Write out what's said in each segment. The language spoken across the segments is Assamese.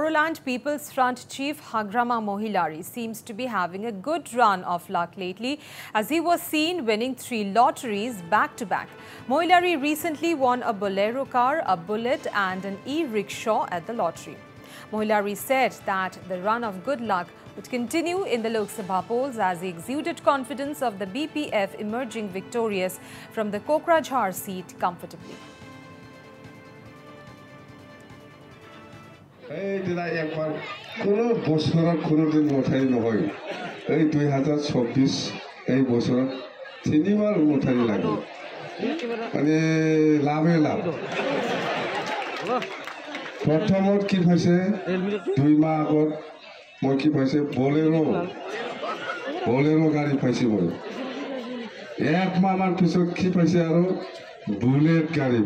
Bodoland People's Front chief Hagrama Mohilari seems to be having a good run of luck lately as he was seen winning 3 lotteries back-to-back. Mohilari recently won a Bolero car, a bullet and an e-rickshaw at the lottery. Mohilari said that the run of good luck would continue in the Lok Sabha polls as he exuded confidence of the BPF emerging victorious from the Kokrajhar seat comfortably. এই দিনা একবার কোনো বছৰত কোনোদিন লটাৰী নহয় এই 2024 এই বছৰত 3বাৰ লটাৰী লাগে মানে লাভে লাভ প্ৰথমত কি পাইছে 2 মাহ আগত মই কি পাইছে বলেৰো গাড়ী পাইছে মই 1 মাহৰ পিছত কি পাইছে আৰু বুলেট গাড়ী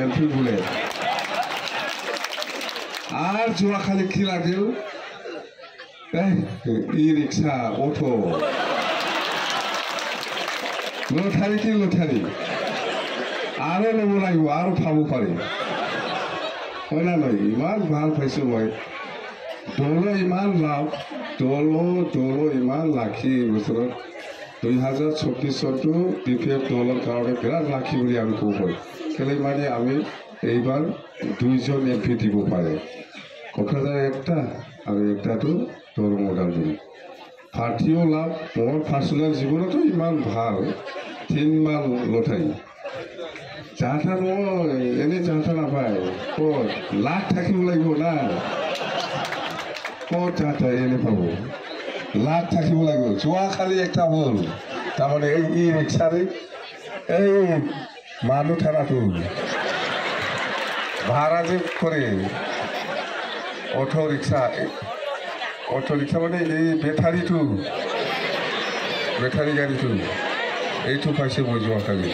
এলপি বুলেট আর জোয়া খালি কি লাগিল ই রিক্সা অটো লটারি কি লটারি আরো লব লাগিব আর পাব পারে হয় না নয় ইমান ভাল পাইছো মই দল ইমান লাভ দল ইমান লাখি বছৰত 2024 বিপিএফ দলৰ কাৰণে বিৰাট লাখি বুলি আমি ক'ব পাৰোঁ কেলে মানে আমি এইবাৰ 2জন এমপি দিব পাৰে কোকৰাঝাৰ একটা আৰু একটাটো দৰমদালগুৰি পাৰ্টিও লাভ মোৰ পাৰ্চনেল জীৱনতো ইমান ভাল 3 মাহ লটাৰী যাতা এনে যাতা নাপায় ক'ত লাখ থাকিব লাগিব না ক'ত যাতা এনে পাব লাখ থাকিব লাগিব যোৱা খালি একটা হ'ল তাৰমানে এই ই ৰিক্সাৰে এই মানুহ থানাটো ভাড়া যে কৰে অটো ৰিক্সা মানে এই বেটাৰি গাড়িটো এইটো পাইছে মই যোৱাকালি